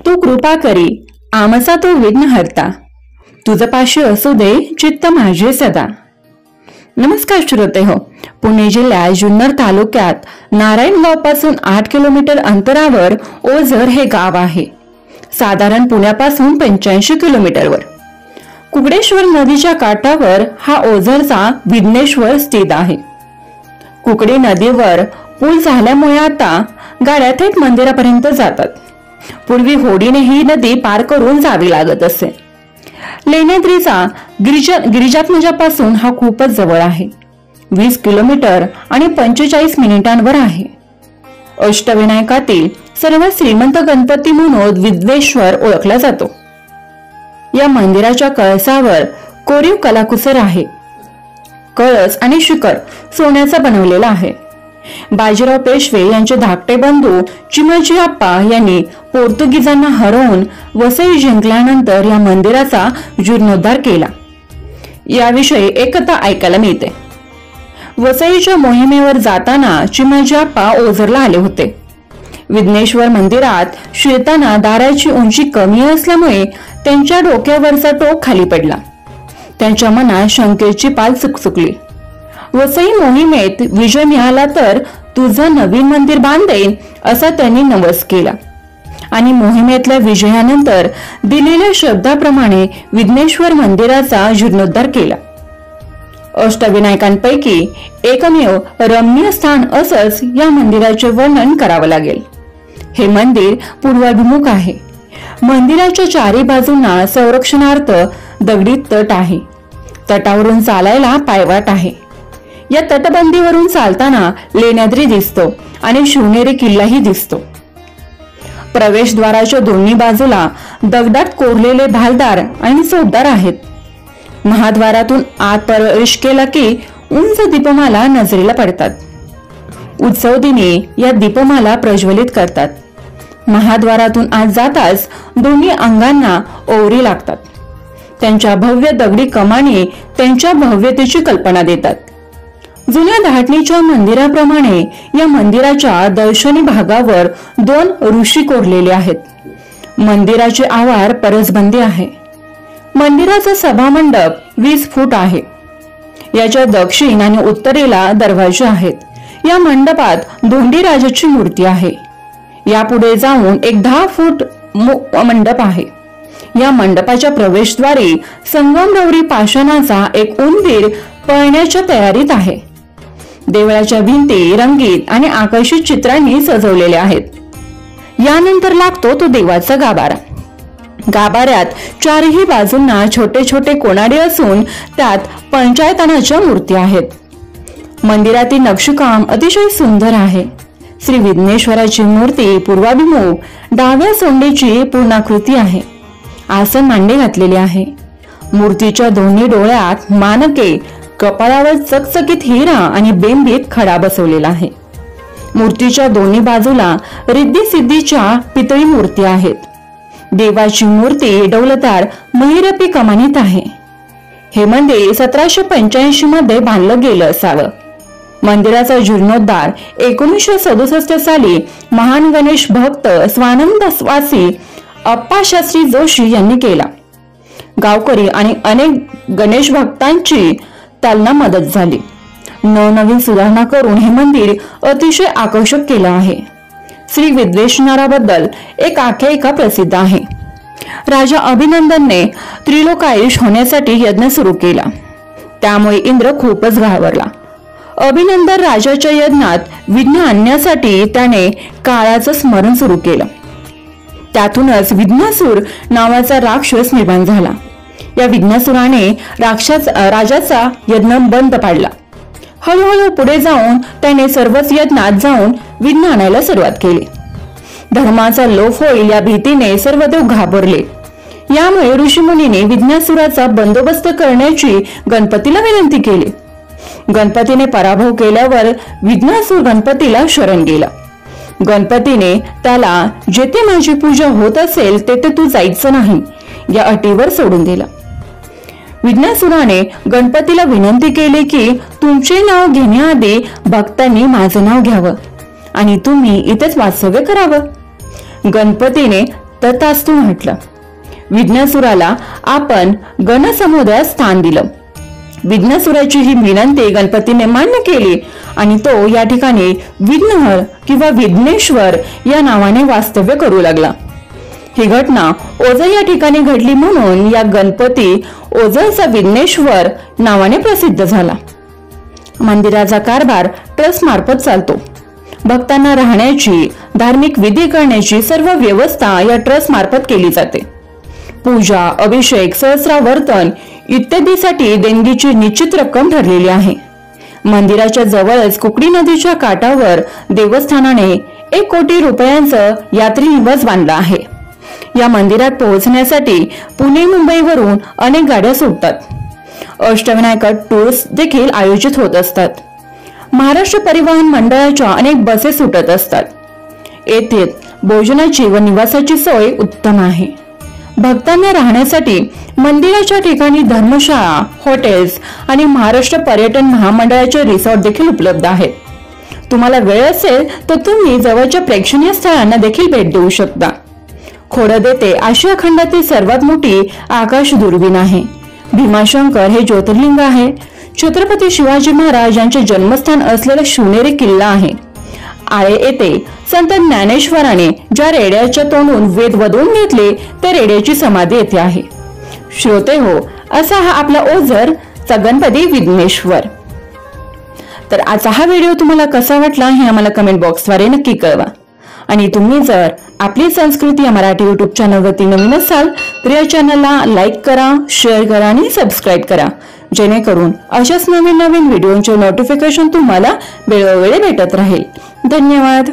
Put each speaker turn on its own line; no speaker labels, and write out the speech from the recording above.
तू कृपा करी आमचा तो विघ्न हरता, तुझ पाशी असू दे चित्त माझे सदा. नमस्कार श्रोते हो, पुणे जिल्ह्यात जुन्नर तालुक्यात नारायणगाव पासून 8 किलोमीटर अंतरावर ओझर हे गाव आहे. साधारण पुण्यापासून 85 किलोमीटरवर कुकडेश्वर नदीच्या काठावर हा ओझरचा विघ्नेश्वर स्थित आहे. कुकडे नदीवर पूल झाल्यामुळे आता गाड्या थेट मंदिरापर्यंत जातात. पूर्वी होडीने ही नदी पार करून जावी लागत असे. लेण्याद्रीचा गिरिजात्मजापासून हा खूपच जवळ आहे. 20 किलोमीटर आणि 45 मिनिटांवर आहे. अष्टविनायकातील सर्वात श्रीमंत गणपती म्हणून विघ्नेश्वर ओळखला जातो. या मंदिराच्या कळसावर कोरीव कलाकुसर आहे. कळस आणि शिखर सोन्याचा बनवलेला आहे. बाजीराव पेशवे यांचे धाकटे बंधू चिमाजी आप्पा यांनी पोर्तुगीजांना हरवून वसई जिंकल्यानंतर या मंदिराचा जीर्णोद्धार केला. याविषयी एक कथा ऐकायला मिळते. वसईच्या मोहिमेवर जाताना चिमाजी आप्पा ओझरला आले होते. विघ्नेश्वर मंदिरात शिरताना दाराची उंची कमी असल्यामुळे त्यांच्या डोक्यावरचा टोक खाली पडला. त्यांच्या मनात शंकेची पाल चुकचुकली. वसई मोहिमेत विजय मिळाला तर तुझं नवीन मंदिर बांधेन असा त्यांनी नवस केला आणि मोहिमेतल्या विजयानंतर दिलेल्या शब्दाप्रमाणे विघ्नेश्वर मंदिराचा जीर्णोद्धार केला. अष्टविनायकांपैकी एकमेव रमणीय स्थान असंच या मंदिराचे वर्णन करावं लागेल. हे मंदिर पूर्वाभिमुख आहे. मंदिराच्या चारी बाजूंना संरक्षणार्थ दगडी तट आहे. तटावरून चालायला पायवाट आहे. या तटबंदीवरून चालताना लेण्याद्री दिसतो आणि शिवनेरी किल्लाही दिसतो. प्रवेशद्वाराच्या दोन्ही बाजूला दगडात कोरलेले भालदार आणि चोपदार आहेत. महाद्वारातून आत प्रवेश केला की उंच दीपमाला नजरेला पडतात. उत्सव दिनी या दीपमाला प्रज्वलित करतात. महाद्वारातून आत जाताच दोन्ही अंगांना ओवरी लागतात. त्यांच्या भव्य दगडी कमानी त्यांच्या भव्यतेची कल्पना देतात. जुन्या धाटणीच्या मंदिराप्रमाणे या मंदिराच्या दर्शनी भागावर 2 ऋषी कोरलेले आहेत. मंदिराचे आवार परसबंदी आहे. मंदिराचा सभामंडप 20 फूट आहे. याच्या दक्षिण आणि उत्तरेला दरवाजे आहेत. या मंडपात धोंडी राजाची मूर्ती आहे. यापुढे जाऊन एक 10 फूट मंडप आहे. या मंडपाच्या प्रवेशद्वारी संगमरवरी पाषाणाचा एक उंदीर पळण्याच्या तयारीत आहे. देवळाच्या भिंती रंगीत आणि आकर्षित चित्रांनी सजवलेल्या आहेत. यानंतर लागतो तो देवाचा गाभारा. गाभाऱ्यात चारही बाजूंना छोटे छोटे कोनाडे असून त्यात पंचायतनाच्या मूर्ती आहेत. मंदिरातील नक्षीकाम अतिशय सुंदर आहे. श्री विघ्नेश्वराची मूर्ती पूर्वाभिमुख डाव्या सोंडेची पूर्णाकृती आहे. आसन मांडे घातलेले आहे. मूर्तीच्या दोन्ही डोळ्यात मानके, कपाळावर चकचकीत हिरा आणि बेंबीत खडा बसवलेला आहे. मूर्तीच्या दोन्ही बाजूला रिद्धी सिद्धीच्या पितळी मूर्ती आहेत. देवाची मूर्ती डौलतार महिरपी कमानीत आहे. हे मंदिर 1785 मध्ये बांधलं गेलं असावं. मंदिराचा जीर्णोद्धार 1967 साली महान गणेश भक्त स्वानंदवासी अप्पाशास्त्री जोशी यांनी केला. गावकरी आणि अनेक गणेश भक्तांची त्यांना मदत झाली. नवनवीन सुधारणा करून हे मंदिर अतिशय आकर्षक केलं आहे. श्री विघ्नेश्वराबद्दल एक आख्यायिका प्रसिद्ध आहे. राजा अभिनंदनने त्रिलोकायुष होण्यासाठी यज्ञ सुरू केला. त्यामुळे इंद्र खूपच घाबरला. अभिनंदन राजाच्या यज्ञात विघ्न आणण्यासाठी त्याने काळाचं स्मरण सुरू केलं. त्यातूनच विघ्नासूर नावाचा राक्षस निर्माण झाला. या विघ्नासुराने राजाचा यज्ञ बंद पाडला. हळूहळू पुढे जाऊन त्याने सर्वच यज्ञात जाऊन विघ्न आणायला सुरुवात केली. धर्माचा लोप होईल या भीतीने सर्व देव घाबरले. यामुळे ऋषीमुनीने विघ्नासुराचा बंदोबस्त करण्याची गणपतीला विनंती केली. गणपतीने पराभव केल्यावर विघ्नासूर गणपतीला शरण गेला. गणपतीने त्याला जेथे माझी पूजा होत असेल तेथे तू जायचं नाही या अटीवर सोडून दिला. विघ्नासुराने गणपतीला विनंती केली की तुमचे नाव घेण्याआधी भक्तांनी माझं नाव घ्यावं आणि तुम्ही इथेच वास्तव्य करावं. गणपतीने तथास्तु म्हटलं. विघ्नसुराला आपण गणसमुदायात स्थान दिलं. विघ्नसुराची ही विनंती गणपतीने मान्य केली आणि तो या ठिकाणी विघ्नहर किंवा विघ्नेश्वर या नावाने वास्तव्य करू लागला. ही घटना ओझर या ठिकाणी घडली म्हणून या गणपती ओझरचा विघ्नेश्वर नावाने प्रसिद्ध झाला. मंदिराचा कारभार ट्रस्ट मार्फत चालतो. भक्तांना राहण्याची, धार्मिक विधी करण्याची सर्व व्यवस्था या ट्रस्ट मार्फत केली जाते. पूजा, अभिषेक, सहस्रावर्तन इत्यादीसाठी देणगीची निश्चित रक्कम ठरलेली आहे. मंदिराच्या जवळच कुकडी नदीच्या काठावर देवस्थानाने 1 कोटी रुपयांचं यात्री निवास बांधला आहे. या मंदिरात पोहोचण्यासाठी पुणे मुंबईवरून अनेक गाड्या सुटतात. अष्टविनायक टूर्स देखील आयोजित होत असतात. महाराष्ट्र परिवहन मंडळाच्या अनेक बसेस सुटत असतात. येथे भोजनाची व निवासाची सोय उत्तम आहे. भक्तांना राहण्यासाठी मंदिराच्या ठिकाणी धर्मशाळा, हॉटेल्स आणि महाराष्ट्र पर्यटन महामंडळाचे रिसॉर्ट देखील उपलब्ध आहेत. तुम्हाला वेळ असेल तर तुम्ही जवळच्या प्रेक्षणीय स्थळांना देखील भेट देऊ शकता. खोडद येथे आशिया खंडातील सर्वात मोठी आकाश दुर्बीण आहे. भीमाशंकर हे ज्योतिर्लिंग आहे. छत्रपती शिवाजी महाराज यांचे जन्मस्थान असलेला शिवनेरी किल्ला आहे. आळे येथे संत ज्ञानेश्वराने ज्या रेड्याच्या तोंडून वेद वदवून घेतले त्या रेड्याची समाधी येथे आहे. श्रोते हो, असा हा आपला ओझरचा गणपती विघ्नेश्वर. तर आजचा हा व्हिडिओ तुम्हाला कसा वाटला हे आम्हाला कमेंट बॉक्सद्वारे नक्की कळवा. आणि तुम्ही जर आपली संस्कृती या मराठी YouTube चॅनलवरती नवीन असाल तर या चॅनलला लाईक करा, शेअर करा आणि सबस्क्राईब करा, जेणेकरून अशाच नवीन नवीन व्हिडिओचे नोटिफिकेशन तुम्हाला वेळोवेळी भेटत राहील. धन्यवाद.